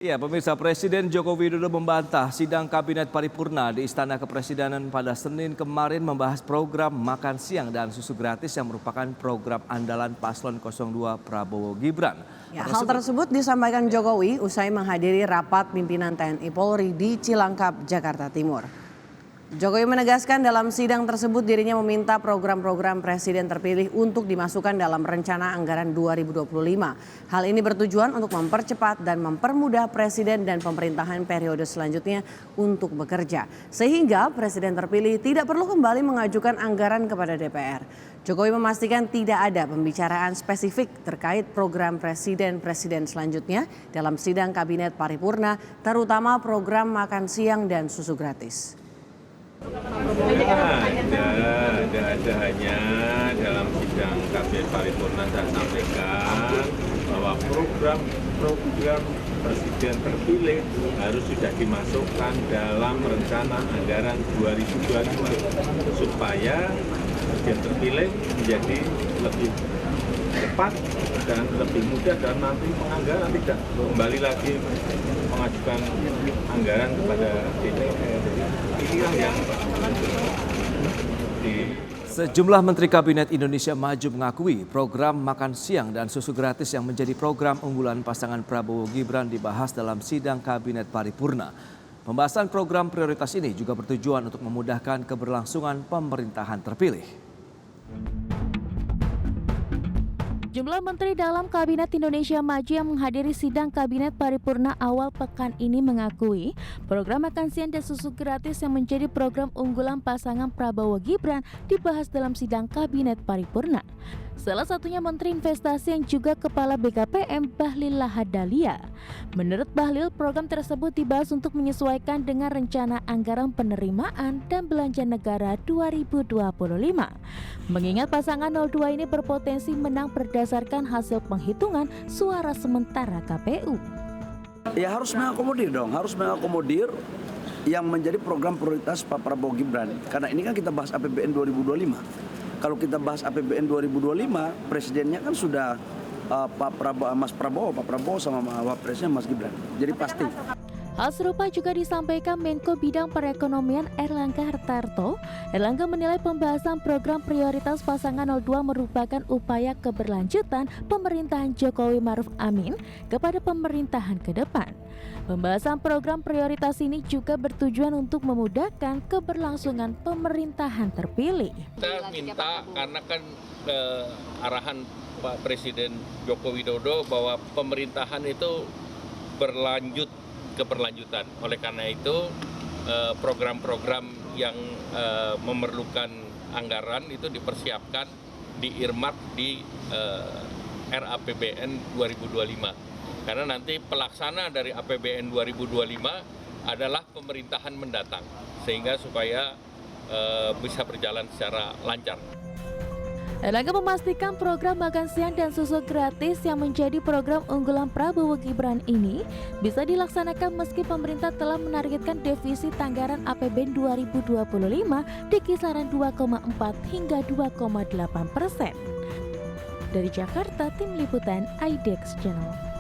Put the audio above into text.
Ya, pemirsa, Presiden Joko Widodo membantah sidang Kabinet Paripurna di Istana Kepresidenan pada Senin kemarin membahas program makan siang dan susu gratis yang merupakan program andalan Paslon 02 Prabowo Gibran. Ya, hal tersebut disampaikan Jokowi usai menghadiri rapat pimpinan TNI Polri di Cilangkap, Jakarta Timur. Jokowi menegaskan dalam sidang tersebut dirinya meminta program-program presiden terpilih untuk dimasukkan dalam rencana anggaran 2025. Hal ini bertujuan untuk mempercepat dan mempermudah presiden dan pemerintahan periode selanjutnya untuk bekerja. Sehingga presiden terpilih tidak perlu kembali mengajukan anggaran kepada DPR. Jokowi memastikan tidak ada pembicaraan spesifik terkait program presiden-presiden selanjutnya dalam sidang Kabinet Paripurna, terutama program makan siang dan susu gratis. Ada hanya dalam sidang Kabinet Paripurna saya sampaikan bahwa program presiden terpilih harus sudah dimasukkan dalam rencana anggaran 2025 supaya presiden terpilih menjadi lebih cepat dan lebih mudah dan nanti penganggaran tidak kembali lagi mengajukan anggaran kepada DPR. Inilah yang Sejumlah Menteri Kabinet Indonesia Maju mengakui program makan siang dan susu gratis yang menjadi program unggulan pasangan Prabowo Gibran dibahas dalam sidang Kabinet Paripurna. Pembahasan program prioritas ini juga bertujuan untuk memudahkan keberlangsungan pemerintahan terpilih. Jumlah menteri dalam Kabinet Indonesia Maju yang menghadiri sidang Kabinet Paripurna awal pekan ini mengakui program makan siang dan susu gratis yang menjadi program unggulan pasangan Prabowo Gibran dibahas dalam sidang Kabinet Paripurna. Salah satunya Menteri Investasi yang juga Kepala BKPM Bahlil Lahadalia. Menurut Bahlil, program tersebut dibahas untuk menyesuaikan dengan rencana anggaran penerimaan dan belanja negara 2025. Mengingat pasangan 02 ini berpotensi menang berdasarkan hasil penghitungan suara sementara KPU. Ya harus mengakomodir dong, harus mengakomodir yang menjadi program prioritas Pak Prabowo Gibran. Karena ini kan kita bahas APBN 2025. Kalau kita bahas APBN 2025, presidennya kan sudah Pak Prabowo sama Wapresnya Mas Gibran. Jadi pasti. Hal serupa juga disampaikan Menko Bidang Perekonomian Erlangga Hartarto. Erlangga menilai pembahasan program prioritas pasangan 02 merupakan upaya keberlanjutan pemerintahan Jokowi Maruf Amin kepada pemerintahan ke depan. Pembahasan program prioritas ini juga bertujuan untuk memudahkan keberlangsungan pemerintahan terpilih. Kita minta karena kan arahan Pak Presiden Joko Widodo bahwa pemerintahan itu keberlanjutan. Oleh karena itu program-program yang memerlukan anggaran itu dipersiapkan, diirmak di RAPBN 2025. Karena nanti pelaksana dari APBN 2025 adalah pemerintahan mendatang, sehingga supaya bisa berjalan secara lancar. Erlangga memastikan program makan siang dan susu gratis yang menjadi program unggulan Prabowo Gibran ini bisa dilaksanakan meski pemerintah telah menargetkan defisit anggaran APBN 2025 di kisaran 2,4 hingga 2,8%. Dari Jakarta, Tim Liputan IDX Channel.